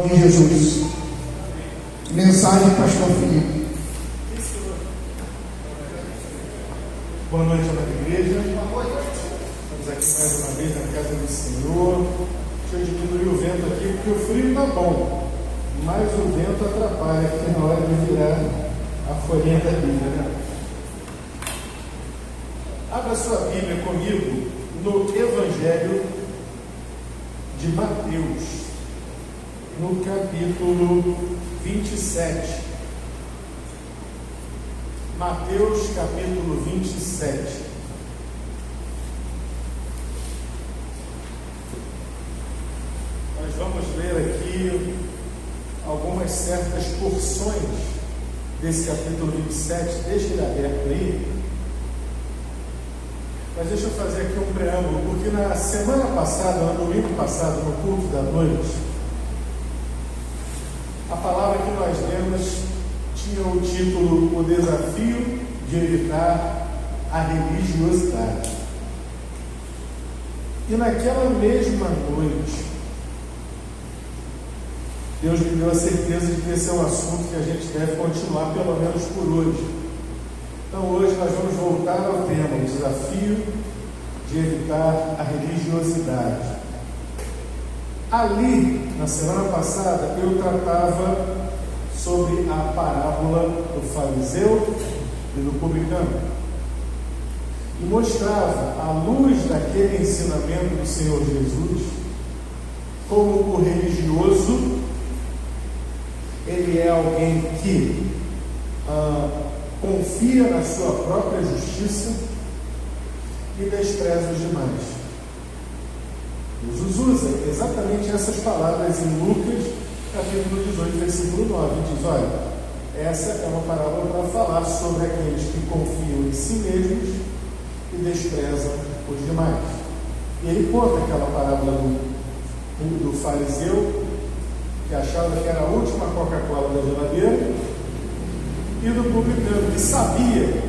De Jesus. Mensagem, pastor Felipe. Boa noite, amada igreja. Estamos aqui mais uma vez na casa do Senhor. Deixa eu diminuir o vento aqui, porque o frio está bom, mas o vento atrapalha aqui na hora de virar a folhinha da Bíblia, né? Abra sua Bíblia comigo no Evangelho de Mateus, no capítulo 27. Mateus, capítulo 27. Nós vamos ler aqui algumas certas porções desse capítulo 27. Deixa ele aberto aí. Mas deixa eu fazer aqui um preâmbulo, porque na semana passada, no domingo passado, no culto da noite, a palavra que nós lemos tinha o título: O Desafio de Evitar a Religiosidade. E naquela mesma noite, Deus me deu a certeza de que esse é um assunto que a gente deve continuar, pelo menos por hoje. Então hoje nós vamos voltar ao tema: o desafio de evitar a religiosidade. Ali, na semana passada, eu tratava sobre a parábola do fariseu e do publicano, e mostrava, à luz daquele ensinamento do Senhor Jesus, como o religioso, ele é alguém que confia na sua própria justiça e despreza os demais. Jesus usa exatamente essas palavras em Lucas, capítulo 18, versículo 9. Diz: olha, essa é uma parábola para falar sobre aqueles que confiam em si mesmos e desprezam os demais. E ele conta aquela parábola do fariseu, que achava que era a última Coca-Cola da geladeira, e do publicano, que sabia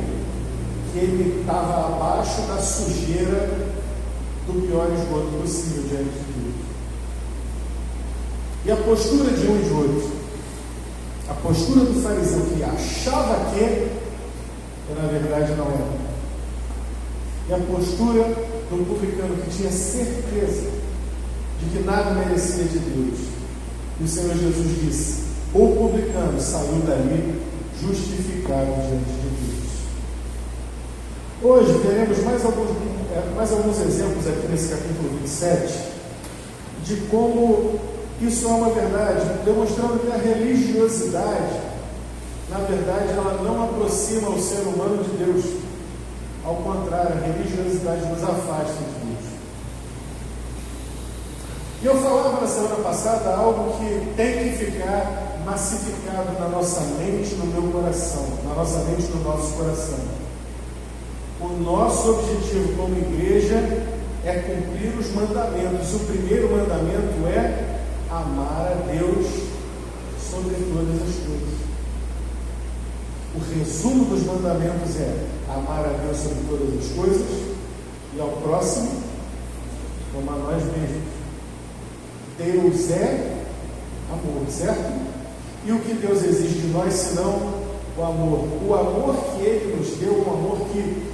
que ele estava abaixo da sujeira do pior esgoto possível diante de Deus. E a postura de um e de outro, a postura do fariseu, que achava que na verdade não era, e a postura do publicano, que tinha certeza de que nada merecia de Deus. E o Senhor Jesus disse: o publicano saiu dali justificado diante de Deus. Hoje teremos mais alguns exemplos aqui nesse capítulo 27 de como isso é uma verdade, demonstrando que a religiosidade, na verdade, ela não aproxima o ser humano de Deus. Ao contrário, a religiosidade nos afasta de Deus. E eu falava na semana passada algo que tem que ficar massificado na nossa mente, no meu coração, na nossa mente, no nosso coração. O nosso objetivo como igreja é cumprir os mandamentos. O primeiro mandamento é amar a Deus sobre todas as coisas. O resumo dos mandamentos é amar a Deus sobre todas as coisas e ao próximo como a nós mesmos. Deus é amor, certo? E o que Deus exige de nós, senão o amor? O amor que Ele nos deu, um amor que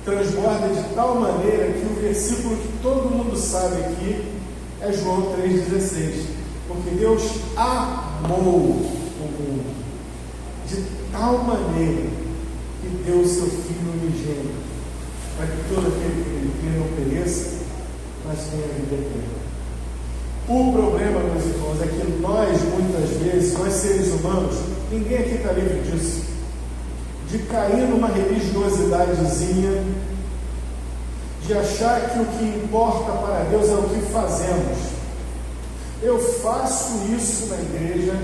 transborda de tal maneira que o versículo que todo mundo sabe aqui é João 3,16, porque Deus amou o mundo de tal maneira que deu o seu Filho unigênito, para que todo aquele que nele crê não pereça, mas tenha a vida eterna. O problema, meus irmãos, é que nós, muitas vezes, nós seres humanos, ninguém aqui está livre disso, de cair numa religiosidadezinha, de achar que o que importa para Deus é o que fazemos. Eu faço isso na igreja,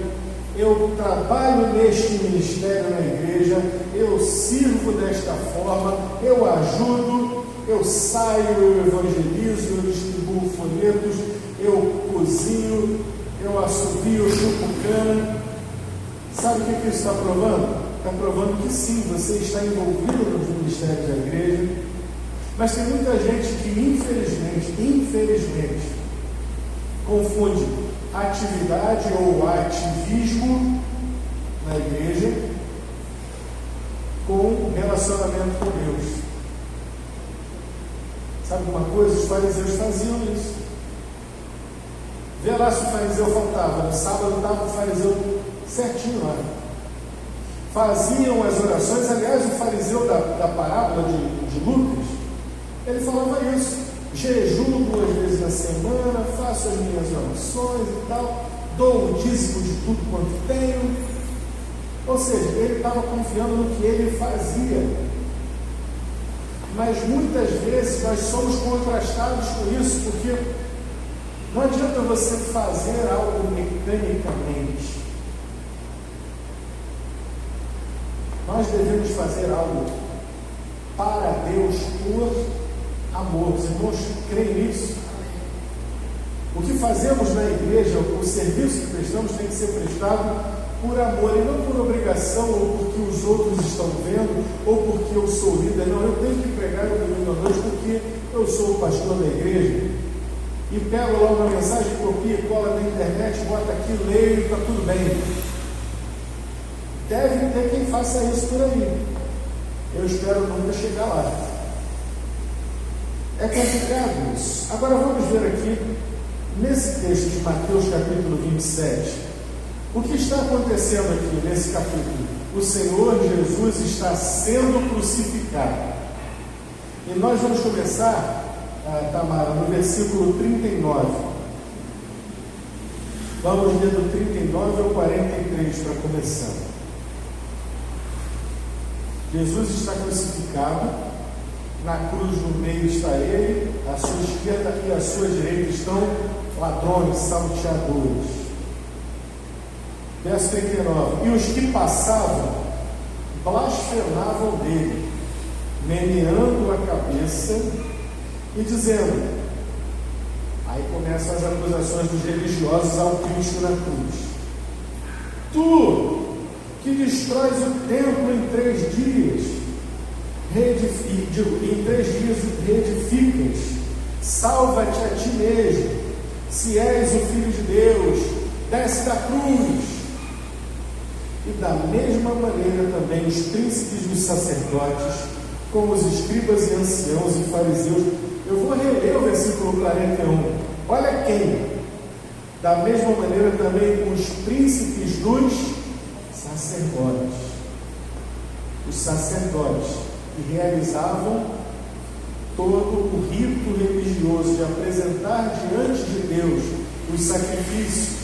eu trabalho neste ministério na igreja, eu sirvo desta forma, eu ajudo, eu saio, eu evangelizo, eu distribuo folhetos, eu cozinho, eu assovio, eu chupo cana. Sabe o que isso está provando? Está provando que sim, você está envolvido nos ministérios da igreja, mas tem muita gente que infelizmente, confunde atividade ou ativismo na igreja com relacionamento com Deus. Sabe uma coisa? Os fariseus faziam isso. Vê lá se o fariseu faltava. No sábado estava o fariseu certinho lá. Faziam as orações. Aliás, o fariseu da parábola de Lucas, ele falava isso: jejuo 2 vezes na semana, faço as minhas orações e tal, dou o dízimo de tudo quanto tenho. Ou seja, ele estava confiando no que ele fazia. Mas muitas vezes nós somos contrastados com isso, porque não adianta você fazer algo mecanicamente. Nós devemos fazer algo para Deus por amor. Os irmãos creem nisso? O que fazemos na igreja, o serviço que prestamos, tem que ser prestado por amor e não por obrigação, ou porque os outros estão vendo, ou porque eu sou líder. Não, eu tenho que pregar no domingo à noite porque eu sou o pastor da igreja e pego lá uma mensagem, copia e cola na internet, bota aqui, leio e está tudo bem. Deve ter quem faça isso por aí. Eu espero nunca chegar lá. É complicado isso. Agora vamos ver aqui, nesse texto de Mateus capítulo 27, o que está acontecendo aqui nesse capítulo? O Senhor Jesus está sendo crucificado. E nós vamos começar, Tamara, no versículo 39. Vamos ler do 39 ao 43 para começar. Jesus está crucificado, na cruz no meio está ele, à sua esquerda e à sua direita estão ladrões, salteadores. Verso 39. E os que passavam blasfemavam dele, meneando a cabeça e dizendo, aí começam as acusações dos religiosos ao Cristo na cruz: tu que destróis o templo em 3 dias, em 3 dias reedificas, salva-te a ti mesmo, se és o Filho de Deus, desce da cruz. E da mesma maneira também os príncipes dos sacerdotes, com os escribas e anciãos e fariseus. Eu vou reler o versículo 41. Olha quem. Da mesma maneira também os príncipes dos sacerdotes. Os sacerdotes que realizavam todo o rito religioso de apresentar diante de Deus os sacrifícios,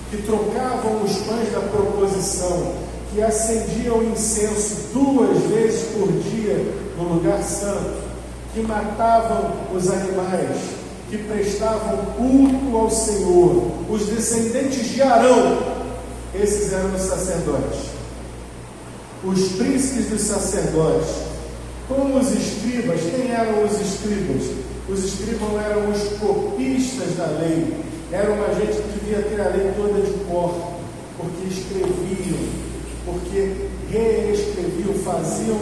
que trocavam os pães da proposição, que acendiam incenso 2 vezes por dia no lugar santo, que matavam os animais, que prestavam culto ao Senhor, os descendentes de Arão, esses eram os sacerdotes. Os príncipes dos sacerdotes, como os escribas. Quem eram os escribas? Os escribas eram os copistas da lei. Era uma gente que devia ter a lei toda de cor, porque escreviam, porque reescreviam, faziam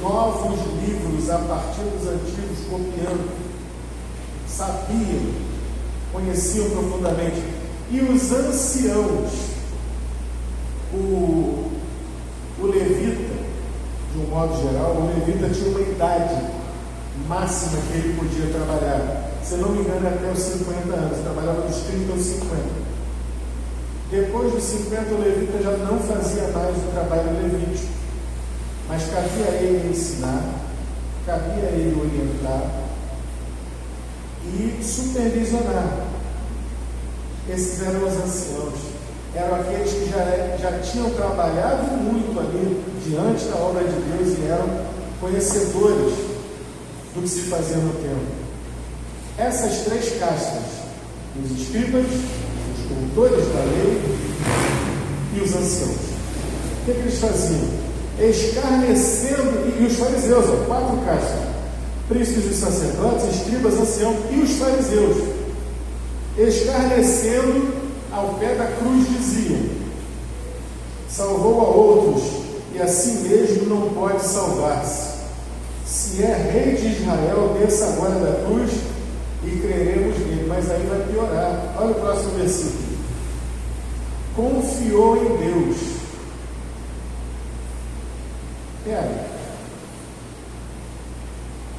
novos livros a partir dos antigos, copiando, sabiam, conheciam profundamente. E os anciãos, o levita, de um modo geral, o levita tinha uma idade máxima que ele podia trabalhar. Se não me engano, até os 50 anos, trabalhava dos 30 aos 50. Depois dos 50, o levita já não fazia mais o trabalho levítico, mas cabia a ele ensinar, cabia a ele orientar e supervisionar. Esses eram os anciãos, eram aqueles que já tinham trabalhado muito ali diante da obra de Deus e eram conhecedores do que se fazia no templo. Essas 3 castas, os escribas, os doutores da lei e os anciãos, o que eles faziam? Escarnecendo, e os fariseus, 4 castas: príncipes dos sacerdotes, escribas, anciãos e os fariseus, escarnecendo ao pé da cruz diziam: salvou a outros e a si mesmo não pode salvar-se. Se é rei de Israel, desça agora da cruz e creremos nele. Mas aí vai piorar. Olha o próximo versículo. Confiou em Deus.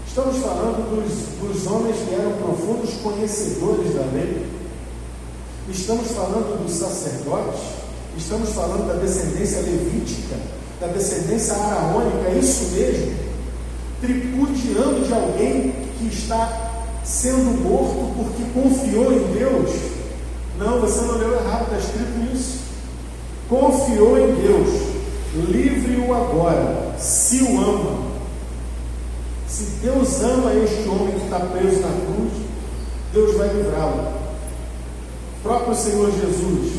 Estamos falando dos homens que eram profundos conhecedores da lei. Estamos falando dos sacerdotes. Estamos falando da descendência levítica, da descendência araônica, é isso mesmo? Tripudiando de alguém que está sendo morto porque confiou em Deus? Não, você não leu errado, está escrito isso. Confiou em Deus, livre-o agora, se o ama. Se Deus ama este homem que está preso na cruz, Deus vai livrá-lo. O próprio Senhor Jesus,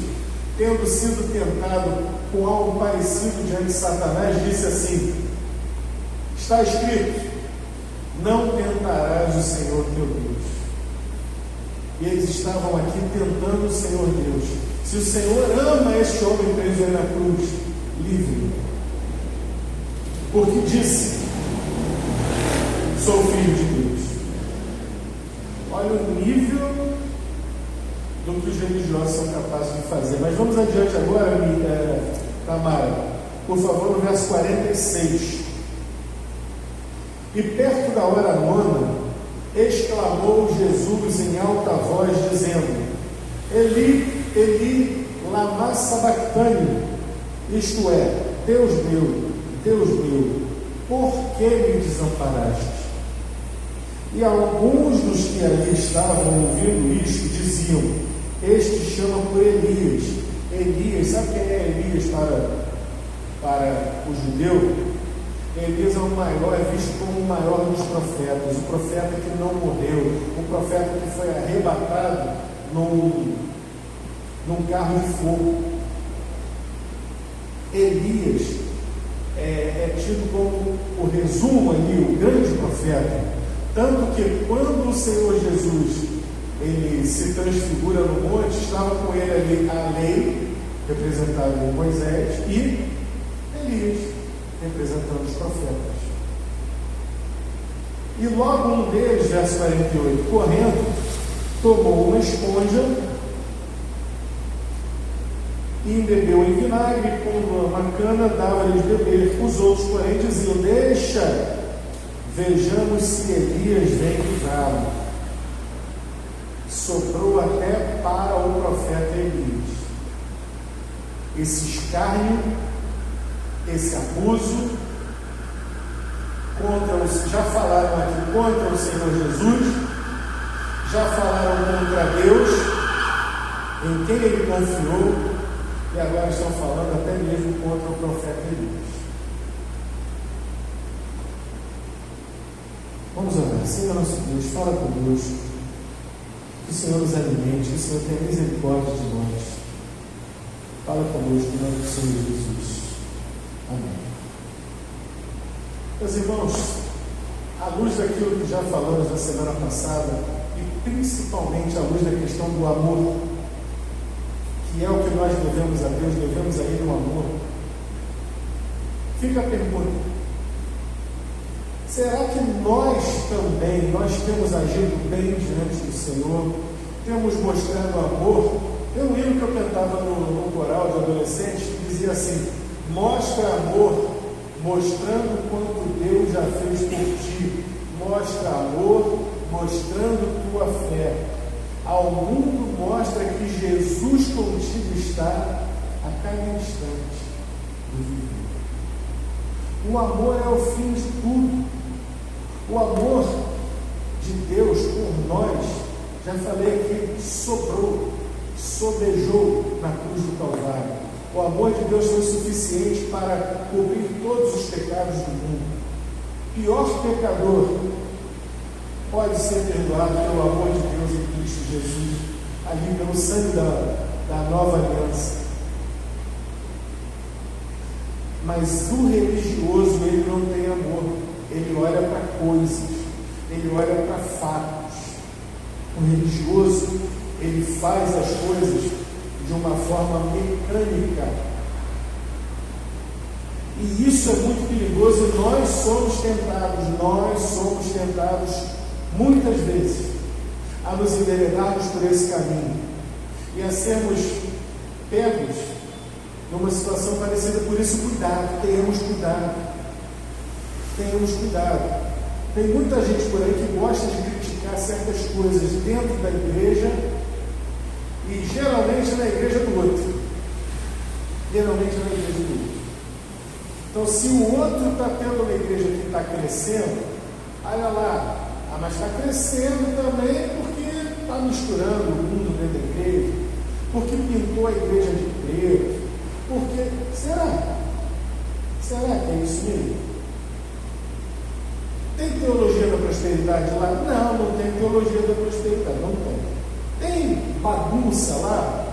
tendo sido tentado com algo parecido diante de Satanás, disse assim: está escrito, não tentarás o Senhor teu Deus. E eles estavam aqui tentando o Senhor Deus. Se o Senhor ama este homem preso aí na cruz, livre-o. Porque disse: sou filho de Deus. Olha o nível do que os religiosos são capazes de fazer. Mas vamos adiante agora, Tamara. Por favor, no verso 46. E perto da hora nona, exclamou Jesus em alta voz, dizendo: Eli, Eli, lama sabachthani, isto é, Deus meu, por que me desamparaste? E alguns dos que ali estavam ouvindo isto diziam: este chama por Elias. Elias, sabe quem é Elias para o judeu? Elias é o maior, é visto como o maior dos profetas, o profeta que não morreu, o profeta que foi arrebatado num carro de fogo. Elias é tido como o resumo ali, o grande profeta. Tanto que quando o Senhor Jesus ele se transfigura no monte, estava com ele ali a lei, representada em Moisés, e Elias, representando os profetas. E logo um deles, verso 48, correndo, tomou uma esponja e embebeu em vinagre, e pondo uma cana, dava-lhes beber. Os outros, porém, diziam: deixa, vejamos se Elias vem livrá-lo. Sobrou até para o profeta Elias. Esse escárnio, esse abuso, já falaram aqui contra o Senhor Jesus, já falaram contra Deus, em quem ele confiou, e agora estão falando até mesmo contra o profeta Elias. Vamos orar. Senhor nosso Deus, fala conosco, que o Senhor nos alimente, que o Senhor tenha misericórdia de nós. Fala conosco em nome do Senhor Jesus. Amém. Meus irmãos, à luz daquilo que já falamos na semana passada, e principalmente à luz da questão do amor, que é o que nós devemos a Deus, devemos a Ele no amor, fica a pergunta: será que nós também, temos agido bem diante do Senhor? Temos mostrado amor? Tem um hino que eu cantava no coral de adolescentes que dizia assim: mostra amor, mostrando quanto Deus já fez por ti. Mostra amor, mostrando tua fé. Ao mundo mostra que Jesus contigo está a cada instante do viver. O amor é o fim de tudo. O amor de Deus por nós, já falei aqui, sobejou na cruz do Calvário. O amor de Deus foi suficiente para cobrir todos os pecados do mundo. O pior pecador pode ser perdoado pelo amor de Deus em Cristo Jesus, ali pelo sangue da nova aliança. Mas o religioso, ele não tem amor. Ele olha para coisas, ele olha para fatos. O religioso, ele faz as coisas de uma forma mecânica. E isso é muito perigoso, e nós somos tentados muitas vezes a nos enveredarmos por esse caminho e a sermos pegos numa situação parecida. Por isso, cuidado, tenhamos cuidado. Tenhamos cuidado. Tem muita gente por aí que gosta de criticar certas coisas dentro da igreja e geralmente na igreja do outro. Geralmente na igreja do outro. Então, se o outro está tendo uma igreja que está crescendo, olha lá, mas está crescendo também porque está misturando o mundo dentro da igreja, porque pintou a igreja de preto, porque... Será? Será que é isso mesmo? Tem teologia da prosperidade lá? Não, não tem teologia da prosperidade, não tem. Tem bagunça lá?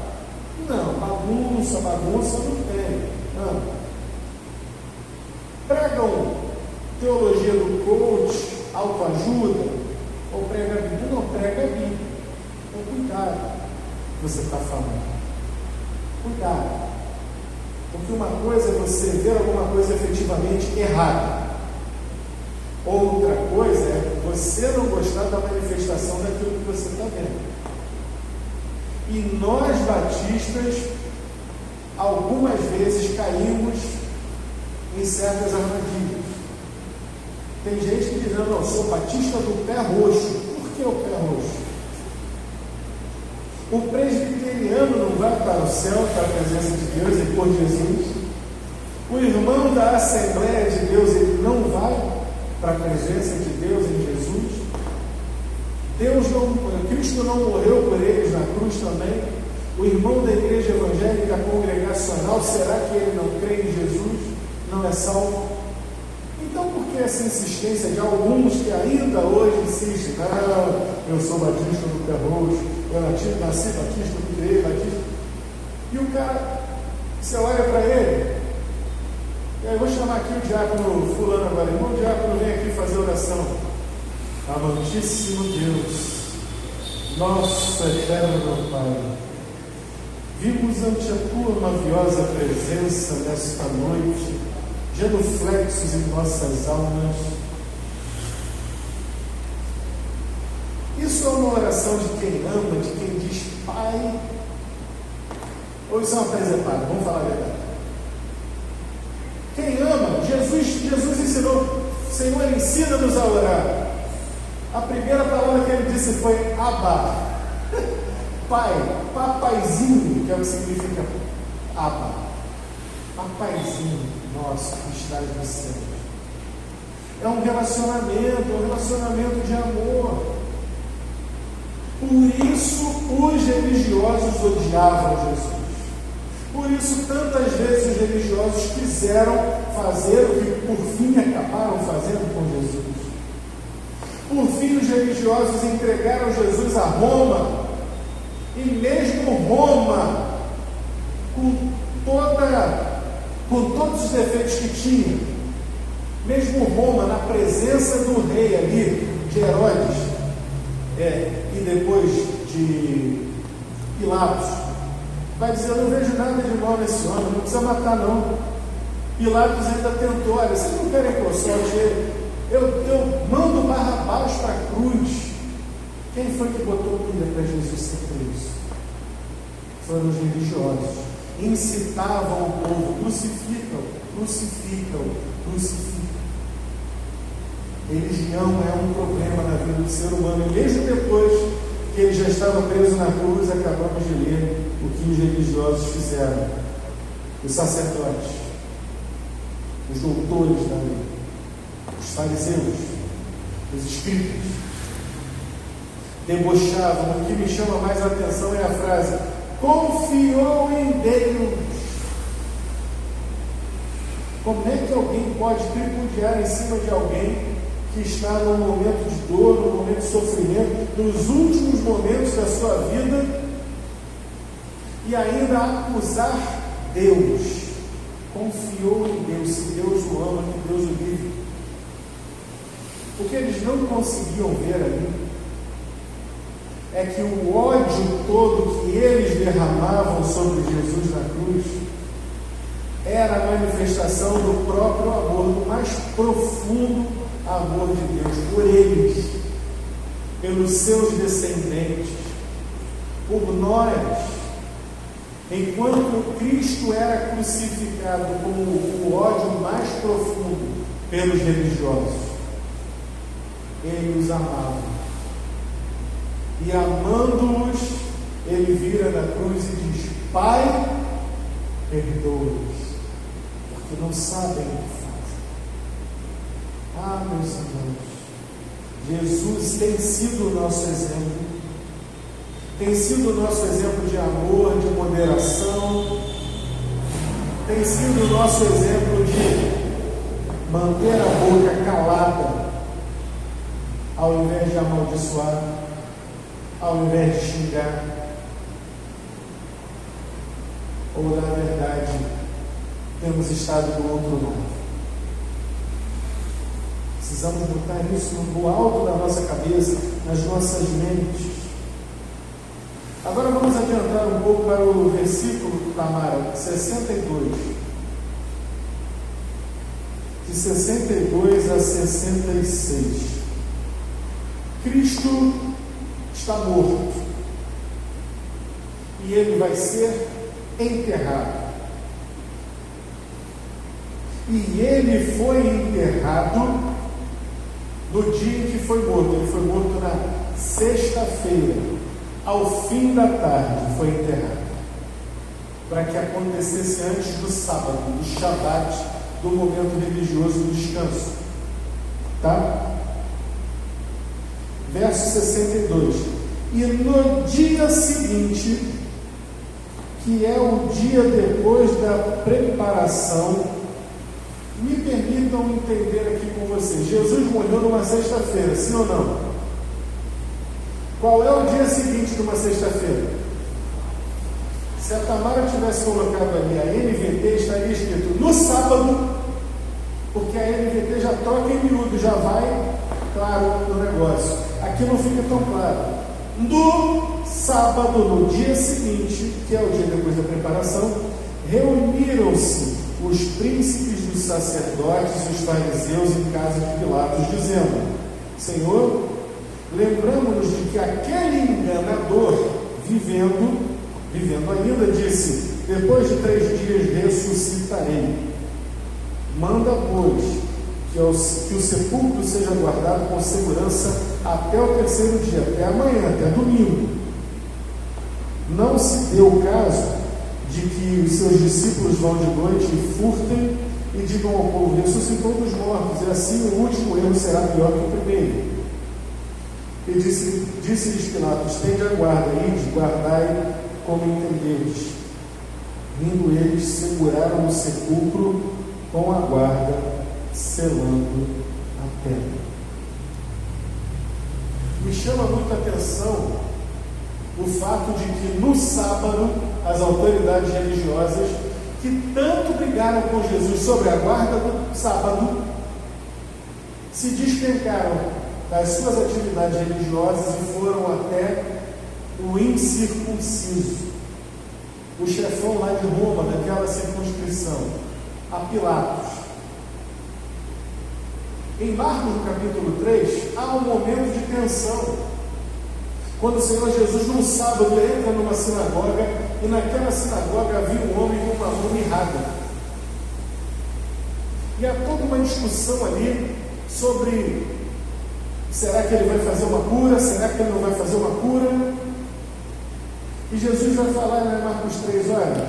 Não, bagunça não tem. Não. Pregam teologia do coach, autoajuda, ou prega a Bíblia? Não, prega a Bíblia. Então, cuidado que você está falando. Cuidado. Porque uma coisa é você ver alguma coisa efetivamente errada. Outra coisa é você não gostar da manifestação daquilo que você está vendo. E nós, batistas, algumas vezes caímos em certas armadilhas. Tem gente que diz, não, eu sou batista do pé roxo. Por que o pé roxo? O presbiteriano não vai para o céu, para a presença de Deus e por Jesus. O irmão da Assembleia de Deus, ele não vai para a presença de Deus em Jesus. Cristo não morreu por eles na cruz também. O irmão da igreja evangélica congregacional, será que ele não crê em Jesus? Não é salvo? Então, por que essa insistência de alguns que ainda hoje insistem? Não, eu sou batista do pé roxo, eu nasci batista, eu criei batista. E o cara, você olha para ele, e aí eu vou chamar aqui o diácono fulano agora. Irmão diácono, vem aqui fazer oração. Amantíssimo Deus, nosso eterno Pai, vimos ante a tua maviosa presença nesta noite, genuflexos em nossas almas. Isso é uma oração de quem ama, de quem diz Pai, ou isso é uma presepada? Vamos falar a verdade. Quem ama, Jesus ensinou, Senhor, ensina-nos a orar. A primeira palavra que ele disse foi Abba, Pai, papaizinho, que é o que significa Abba, papaizinho nosso que estás no céu. É um relacionamento de amor. Por isso os religiosos odiavam Jesus. Por isso tantas vezes os religiosos quiseram fazer o que por fim acabaram fazendo com Jesus. Por fim, os religiosos entregaram Jesus a Roma, e mesmo Roma, com todos os defeitos que tinha, mesmo Roma, na presença do rei ali, de Herodes, e depois de Pilatos, vai dizer, eu não vejo nada de mal nesse homem, não precisa matar não. Pilatos ainda tentou, olha, vocês não querem que eu solte ele? Eu mando Barrabás para a cruz. Quem foi que botou pilha para Jesus ser preso? Foram os religiosos. Incitavam o povo, crucificam. Religião é um problema na vida do ser humano. E mesmo depois que ele já estava preso na cruz, acabamos de ler o que os religiosos fizeram. Os sacerdotes, os doutores da lei, os fariseus, os escribas, debochavam. O que me chama mais a atenção é a frase, confiou em Deus. Como é que alguém pode tripudiar em cima de alguém que está num momento de dor, num momento de sofrimento, nos últimos momentos da sua vida, e ainda acusar Deus? Confiou em Deus. Se Deus o ama, que Deus o livre. O que eles não conseguiam ver ali é que o ódio todo que eles derramavam sobre Jesus na cruz era a manifestação do próprio amor, do mais profundo amor de Deus por eles. pelos seus descendentes, por nós, enquanto Cristo era crucificado com o ódio mais profundo pelos religiosos, Ele os amava. E amando-os, Ele vira da cruz e diz: Pai, perdoa-os, porque não sabem o que fazem. Ah, meus irmãos, Jesus tem sido o nosso exemplo, tem sido o nosso exemplo de amor, de moderação, tem sido o nosso exemplo de manter a boca calada, ao invés de amaldiçoar, ao invés de xingar, ou na verdade temos estado do outro lado. Precisamos botar isso no alto da nossa cabeça, nas nossas mentes. Agora vamos adiantar um pouco para o versículo, Tamara, 62. De 62 a 66. Cristo está morto. E Ele vai ser enterrado. E Ele foi enterrado no dia em que foi morto. Ele foi morto na sexta-feira. Ao fim da tarde foi enterrado, para que acontecesse antes do sábado, do Shabat, do momento religioso do descanso. Tá? Verso 62. E no dia seguinte, que é o dia depois da preparação, me permitam entender aqui com vocês. Jesus morreu numa sexta-feira, sim ou não? Qual é o dia seguinte de uma sexta-feira? Se a Tamara tivesse colocado ali a NVT, estaria escrito no sábado, porque a NVT já troca em miúdo, já vai claro no negócio. Aqui não fica tão claro. No sábado, no dia seguinte, que é o dia depois da preparação, reuniram-se os príncipes dos sacerdotes e os fariseus em casa de Pilatos, dizendo: Senhor, lembramos-nos de que aquele enganador, vivendo ainda, disse: depois de 3 dias ressuscitarei. Manda, pois, que o sepulcro seja guardado com segurança até o 3º dia, até amanhã, até domingo. Não se deu o caso de que os seus discípulos vão de noite e furtem e digam ao povo: ressuscitou dos mortos, e assim o último erro será pior que o primeiro. E disse-lhes Pilatos: tende a guarda, ide, guardai como entenderes. Vindo eles, seguraram o sepulcro com a guarda, selando a pedra. Me chama muita atenção o fato de que no sábado as autoridades religiosas, que tanto brigaram com Jesus sobre a guarda do sábado, se despencaram das suas atividades religiosas e foram até o incircunciso, o chefão lá de Roma, daquela circunscrição, a Pilatos. Em Marcos, no capítulo 3, há um momento de tensão, quando o Senhor Jesus, num sábado, entra numa sinagoga, e naquela sinagoga havia um homem com uma mão mirrada. E há toda uma discussão ali sobre: será que ele vai fazer uma cura? Será que ele não vai fazer uma cura? E Jesus vai falar em Marcos 3, olha,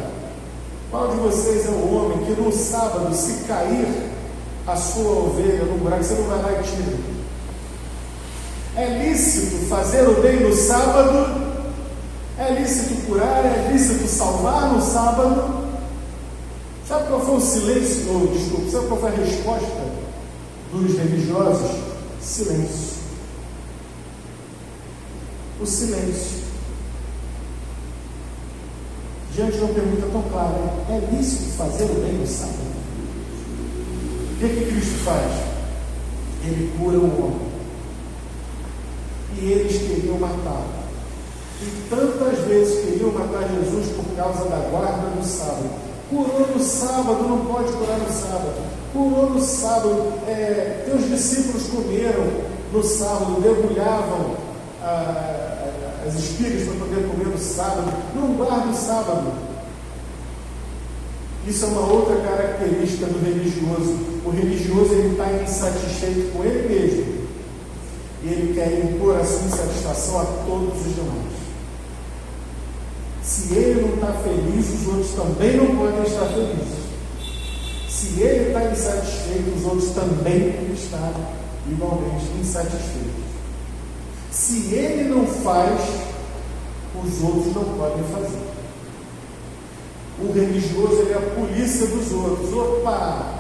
qual de vocês é o homem que no sábado, se cair a sua ovelha no buraco, você não vai lá e tira? É lícito fazer o bem no sábado? É lícito curar? É lícito salvar no sábado? Sabe qual foi o silêncio? Sabe qual foi a resposta dos religiosos? Silêncio. O silêncio. Diante de uma pergunta tão clara: é lícito fazer o bem no sábado? O que Cristo faz? Ele cura o homem. E eles queriam matá-lo. E tantas vezes queriam matar Jesus por causa da guarda do sábado. Curou no sábado, não pode curar no sábado. Curou no sábado, teus discípulos comeram no sábado, debulhavam as espigas para poder comer no sábado. Não guarda o sábado. Isso é uma outra característica do religioso. O religioso ele está insatisfeito com ele mesmo. E ele quer impor a sua insatisfação a todos os demais. Se ele não está feliz, os outros também não podem estar felizes. Se ele está insatisfeito, os outros também têm que estar igualmente insatisfeitos. Se ele não faz, os outros não podem fazer. O religioso ele é a polícia dos outros. Opa!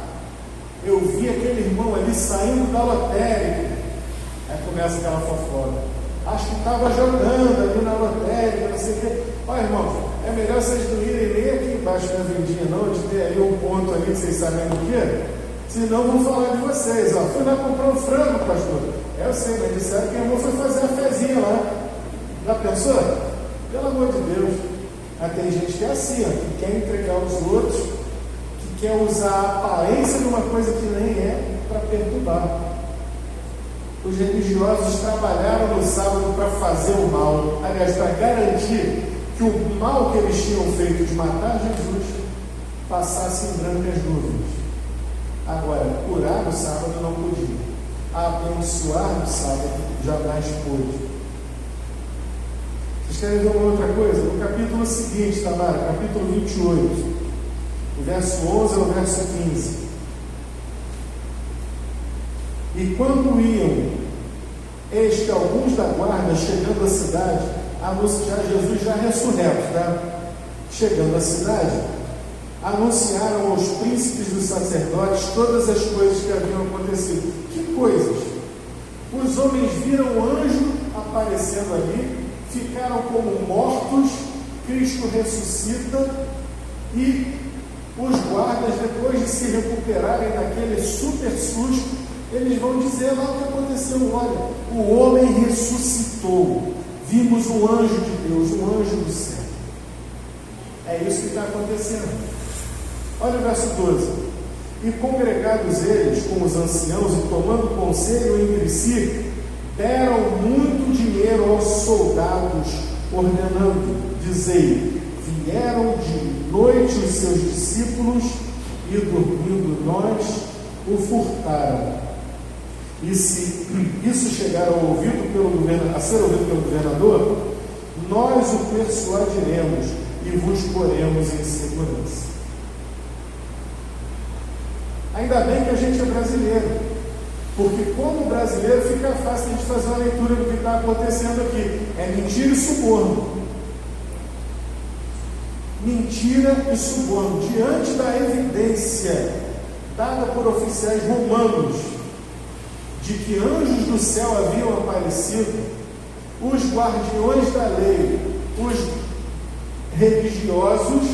Eu vi aquele irmão ali saindo da lotérica. Aí começa aquela fofoca. Acho que estava jogando ali na lotérica, não sei o quê. Olha, irmão, é melhor vocês não irem nem aqui embaixo da vendinha, não, de ter aí um ponto ali que vocês sabem o quê? Senão vão falar de vocês. Ó, fui lá comprar um frango, pastor. Eu sei, mas disseram que a irmã foi fazer a fezinha lá. Já pensou? Pelo amor de Deus. Mas tem gente que é assim, ó, que quer entregar os outros, que quer usar a aparência de uma coisa que nem é para perturbar. Os religiosos trabalharam no sábado para fazer o mal, aliás, para garantir que o mal que eles tinham feito de matar Jesus passasse em brancas nuvens. Agora, curar no sábado não podia, abençoar no sábado jamais pôde. Vocês querem ver uma outra coisa? No capítulo seguinte, Tamara, capítulo 28, o verso 11 ao verso 15. E quando iam, eis que alguns da guarda, chegando à cidade, anunciaram Jesus já ressurreto, tá? Chegando à cidade, anunciaram aos príncipes dos sacerdotes todas as coisas que haviam acontecido. Que coisas? Os homens viram o anjo aparecendo ali, ficaram como mortos, Cristo ressuscita e os guardas, depois de se recuperarem daquele super susto, eles vão dizer lá o que aconteceu. Olha, o homem ressuscitou, vimos um anjo de Deus, um anjo do céu. É isso que está acontecendo. Olha o verso 12. E congregados eles com os anciãos e tomando conselho entre si, deram muito dinheiro aos soldados, ordenando, dizei, vieram de noite os seus discípulos e dormindo nós o furtaram. E se isso chegar ao ouvido a ser ouvido pelo governador, nós o persuadiremos e vos poremos em segurança. Ainda bem que a gente é brasileiro, porque como brasileiro fica fácil a gente fazer uma leitura do que está acontecendo aqui. É mentira e suborno. Mentira e suborno. Diante da evidência dada por oficiais romanos de que anjos do céu haviam aparecido, os guardiões da lei, os religiosos,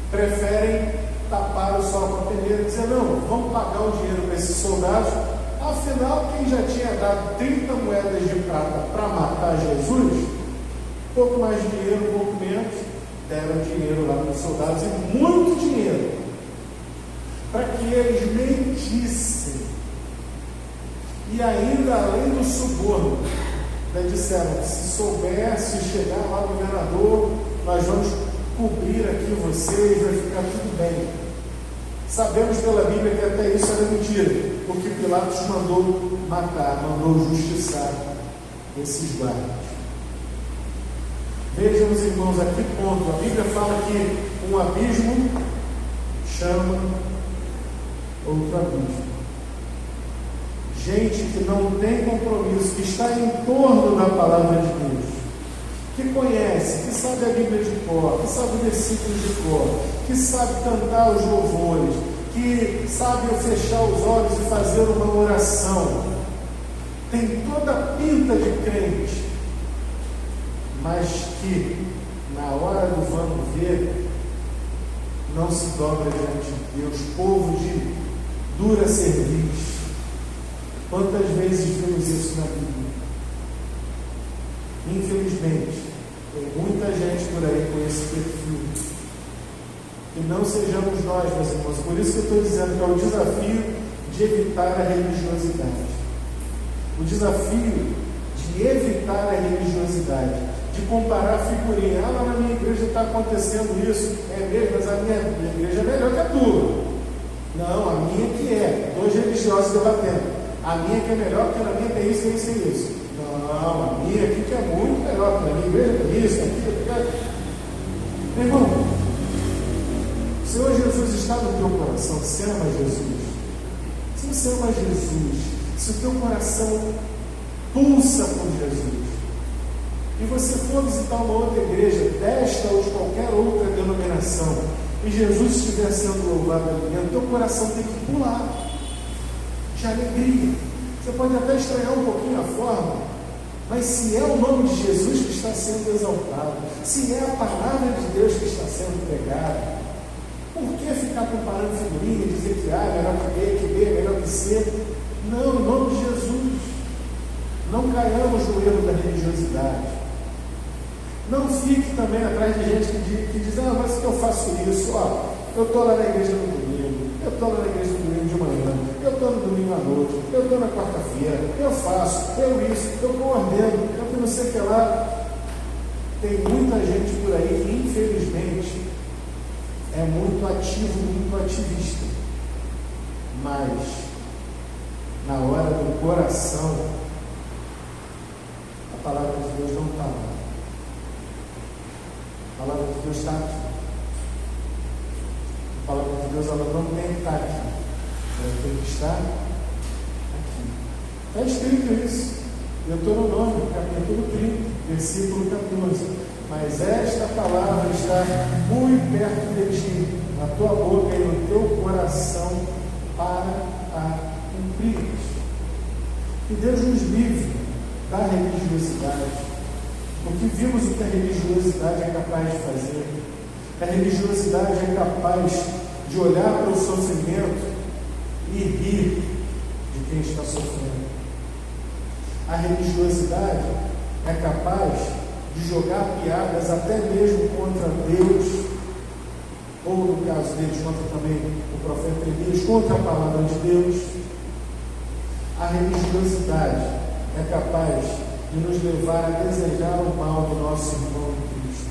preferem tapar o sol com a peneira e dizer, não, vamos pagar o dinheiro para esses soldados. Afinal, quem já tinha dado 30 moedas de prata para matar Jesus, pouco mais de dinheiro, pouco menos, deram dinheiro lá para os soldados, e muito dinheiro, para que eles mentissem. E ainda, além do suborno, disseram, se soubesse chegar lá o governador, nós vamos cobrir aqui vocês, vai ficar tudo bem. Sabemos pela Bíblia que até isso era mentira, porque Pilatos mandou matar, mandou justiçar esses guardas. Vejam, os irmãos, a que ponto a Bíblia fala que um abismo chama outro abismo. Gente que não tem compromisso, que está em torno da palavra de Deus, que conhece, que sabe a Bíblia de cor, que sabe o versículo de cor, que sabe cantar os louvores, que sabe fechar os olhos e fazer uma oração, tem toda a pinta de crente, mas que na hora do vamos ver não se dobra diante de Deus, povo de dura cerviz. Quantas vezes vimos isso na Bíblia? Infelizmente, tem muita gente por aí com esse perfil. E não sejamos nós, meus irmãos. Por isso que eu estou dizendo que é o desafio de evitar a religiosidade. O desafio de de evitar a religiosidade, de comparar figurinha. Ah, lá na minha igreja está acontecendo isso. É mesmo, mas a minha igreja é melhor que a tua. Não, a minha que é. Dois religiosos debatendo. A minha que é melhor, porque na minha tem isso, tem isso e isso. Não, a minha aqui que é muito melhor, porque na minha igreja tem isso, tem aquilo. Meu irmão, o Senhor Jesus está no teu coração. Você ama Jesus? Se você ama Jesus, se o teu coração pulsa por Jesus, e você for visitar uma outra igreja, desta ou de qualquer outra denominação, e Jesus estiver sendo louvado ali, o teu coração tem que pular de alegria. Você pode até estranhar um pouquinho a forma, mas se é o nome de Jesus que está sendo exaltado, se é a palavra de Deus que está sendo pregada, por que ficar comparando figurinha e dizer que A é melhor que B é melhor que C? Não, em nome de Jesus. Não caiamos no erro da religiosidade. Não fique também atrás de gente que diz, ah, mas que eu faço isso, ó, eu estou lá na igreja no domingo, eu estou lá na igreja no domingo de manhã, eu estou no domingo à noite, eu estou na quarta-feira, eu faço, eu isso, eu coordeno, eu que não sei o que lá. Tem muita gente por aí que, infelizmente, é muito ativo, muito ativista, mas na hora do coração, a palavra de Deus não está lá. A palavra de Deus está aqui. A palavra de Deus, ela não tem que estar aqui. Ela tem que estar aqui. Está escrito isso. Deuteronômio, capítulo 30, versículo 14. Mas esta palavra está muito perto de ti, na tua boca e no teu coração, para a cumprir. Que Deus nos livre da religiosidade. Porque vimos o que a religiosidade é capaz de fazer. A religiosidade é capaz de olhar para o sofrimento e rir de quem está sofrendo. A religiosidade é capaz de jogar piadas até mesmo contra Deus, ou no caso deles, contra também o profeta Elias, contra a palavra de Deus. A religiosidade é capaz de nos levar a desejar o mal do nosso irmão em Cristo.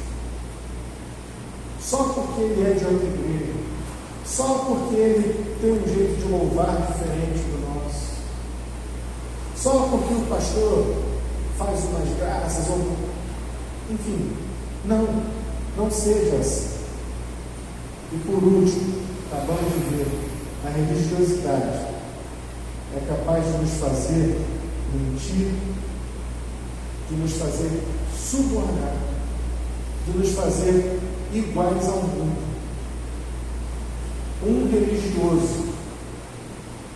Só porque ele é de outra igreja, só porque ele tem um jeito de louvar diferente do nosso, só porque o pastor faz umas graças, ou enfim, não seja assim. E por último, acabamos de ver, a religiosidade é capaz de nos fazer mentir, de nos fazer subornar, de nos fazer iguais ao mundo. Um religioso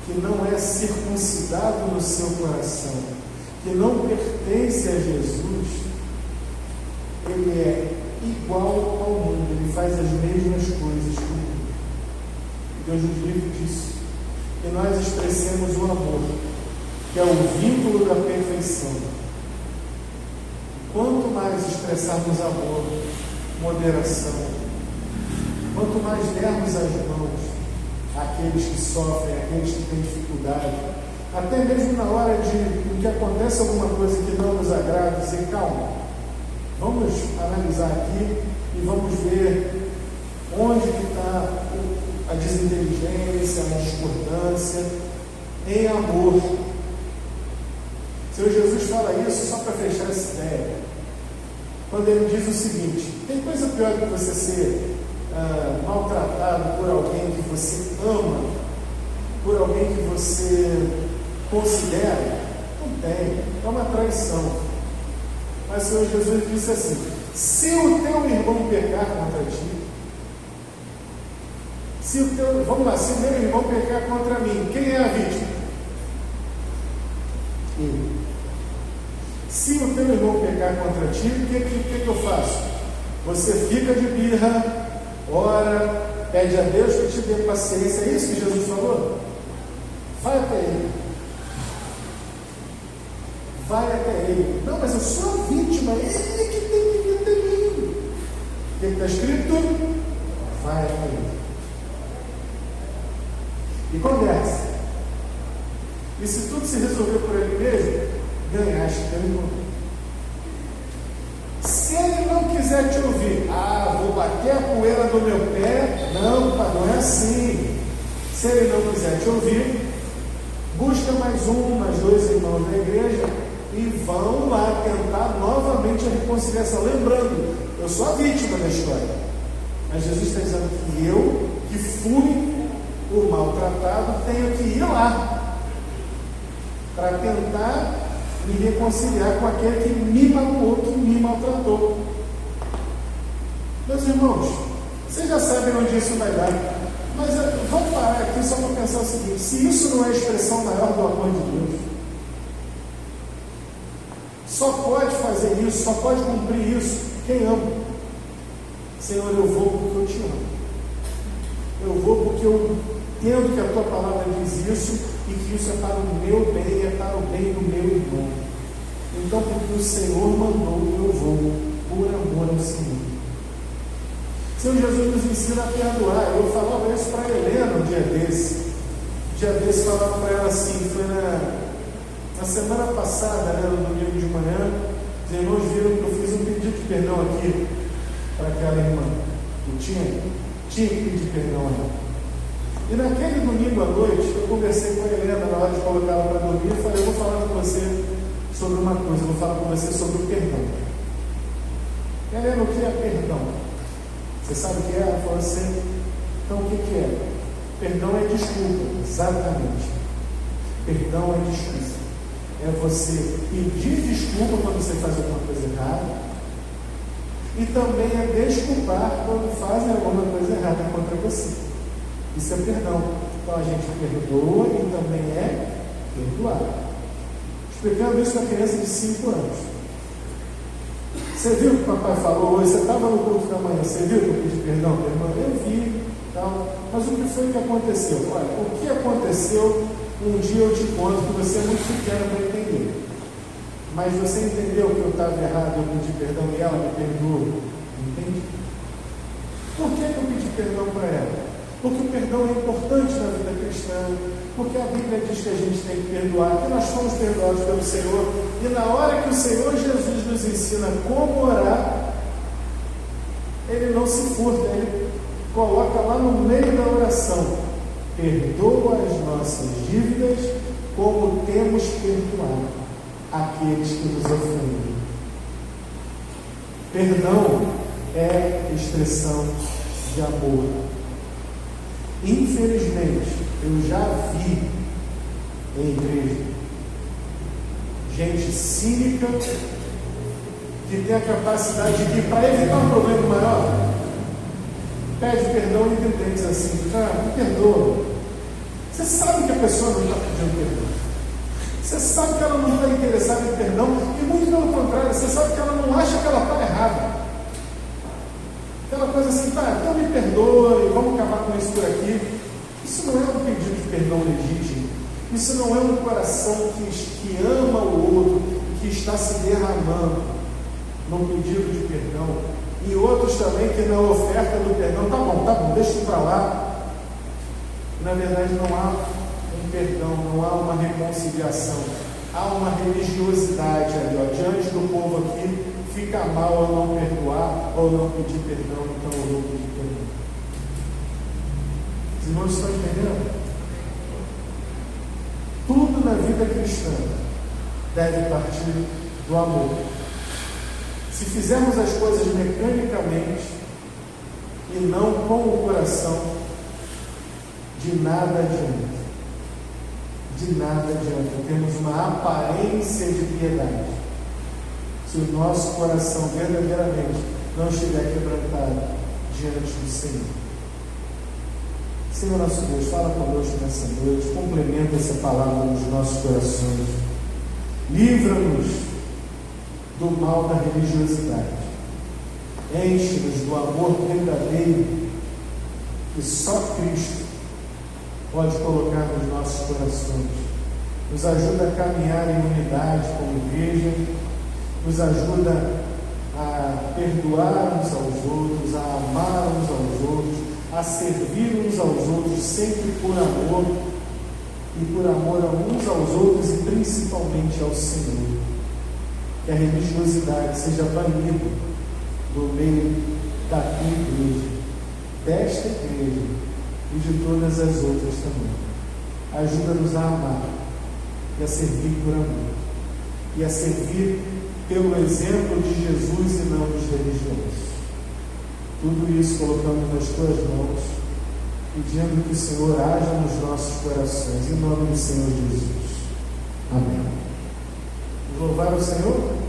que não é circuncidado no seu coração, que não pertence a Jesus, ele é igual ao mundo, ele faz as mesmas coisas que o mundo. Deus nos livre disso. Que nós expressemos o amor, que é o vínculo da perfeição. Quanto mais expressarmos amor, moderação, quanto mais dermos as mãos àqueles que sofrem, àqueles que têm dificuldade, até mesmo na hora de que acontece alguma coisa que não nos agrada, dizer, calma, vamos analisar aqui e vamos ver onde que está a desinteligência, a discordância, em amor. O Senhor Jesus fala isso só para fechar essa ideia. Quando ele diz o seguinte: tem coisa pior do que você ser maltratado por alguém que você ama, por alguém que você considera? Não tem, é uma traição. Mas o Senhor Jesus disse assim: se o teu irmão pecar contra ti, se o meu irmão pecar contra mim, quem é a vítima? Ele. Se o teu irmão pecar contra ti, o que eu faço? Você fica de birra, ora, pede a Deus que te dê paciência. É isso que Jesus falou? Vai até ele. Vai até ele. Não, mas eu sou a vítima, ele que tem que vir até mim. O que está escrito? Vai até ele. E conversa. E se tudo se resolver por ele mesmo, ganhaste teu irmão. Se ele não quiser te ouvir, vou bater a poeira do meu pé. Não, pai, não é assim. Se ele não quiser te ouvir, busca mais dois irmãos da igreja e vão lá tentar novamente a reconciliação. Lembrando, eu sou a vítima da história, mas Jesus está dizendo que eu, que fui o maltratado, tenho que ir lá para tentar me reconciliar com aquele que me magoou, que me maltratou. Meus irmãos, vocês já sabem onde isso vai dar. Mas vamos parar aqui só para pensar o seguinte: se isso não é a expressão maior do amor de Deus, só pode fazer isso, só pode cumprir isso quem ama. Senhor, eu vou porque eu te amo. Eu vou porque eu entendo que a tua palavra diz isso e que isso é para o meu bem, é para o bem do meu irmão. Então, porque o Senhor mandou, eu vou por amor ao Senhor. Senhor Jesus nos ensina a perdoar. Eu falava isso para a Helena um dia desse. Um dia desse falava para ela assim, foi na semana passada, no domingo de manhã, os irmãos viram que eu fiz um pedido de perdão aqui para aquela irmã. Eu tinha que pedir perdão a ela. E naquele domingo à noite, eu conversei com a Helena na hora de colocar ela para dormir e falei: eu vou falar com você sobre uma coisa, eu vou falar com você sobre o perdão. Helena, o que é perdão? Você sabe o que é? Ela falou assim: então o que é? Perdão é desculpa. Exatamente. Perdão é desculpa. É você pedir desculpa quando você faz alguma coisa errada, e também é desculpar quando fazem alguma coisa errada contra você. Isso é perdão. Então a gente perdoa e também é perdoar. Explicando isso para criança de 5 anos. Você viu o que o papai falou hoje? Você estava no culto da manhã, você viu que eu pedi perdão para a irmã? Eu vi, tal. Mas o que foi que aconteceu? Olha, o que aconteceu, um dia eu te conto, que você é muito pequeno para entender. Mas você entendeu que eu estava errado, eu pedi perdão e ela me perdoou? Entende? Por que eu pedi perdão para ela? Porque o perdão é importante na vida cristã, porque a Bíblia diz que a gente tem que perdoar, que nós fomos perdoados pelo Senhor, e na hora que o Senhor Jesus nos ensina como orar, Ele não se furta, Ele coloca lá no meio da oração: perdoa as nossas dívidas como temos perdoado aqueles que nos ofendem. Perdão é expressão de amor. Infelizmente, eu já vi em igreja gente cínica que tem a capacidade de, para evitar um problema maior, pede perdão e diz assim: me perdoa. Você sabe que a pessoa não está pedindo perdão, você sabe que ela não está interessada em perdão, e muito pelo contrário, você sabe que ela não acha que ela está errada. Aquela coisa assim: então me perdoa e vamos acabar com isso por aqui. Isso não é um pedido de perdão legítimo. Isso não é um coração que ama o outro, que está se derramando no pedido de perdão. E outros também que na oferta do perdão: tá bom, deixa isso para lá. Na verdade, não há um perdão, não há uma reconciliação. Há uma religiosidade ali, diante do povo aqui. Fica mal eu não perdoar ou não pedir perdão, então eu vou pedir perdão. Os irmãos estão entendendo? Tudo na vida cristã deve partir do amor. Se fizermos as coisas mecanicamente e não com o coração, de nada adianta. De nada adianta. Temos uma aparência de piedade. Se o nosso coração verdadeiramente não estiver quebrantado diante do Senhor. Senhor nosso Deus, fala conosco nessa noite, complementa essa palavra nos nossos corações, livra-nos do mal da religiosidade, enche-nos do amor verdadeiro que só Cristo pode colocar nos nossos corações. Nos ajuda a caminhar em unidade como igreja, nos ajuda a perdoar uns aos outros, a amar uns aos outros, a servir uns aos outros, sempre por amor, e por amor a uns aos outros e principalmente ao Senhor. Que a religiosidade seja banida do meio da tua igreja, desta igreja e de todas as outras também. Ajuda-nos a amar e a servir por amor e a servir pelo exemplo de Jesus e não dos religiosos. Tudo isso colocamos nas tuas mãos, pedindo que o Senhor haja nos nossos corações, em nome do Senhor Jesus. Amém. Vamos louvar o Senhor?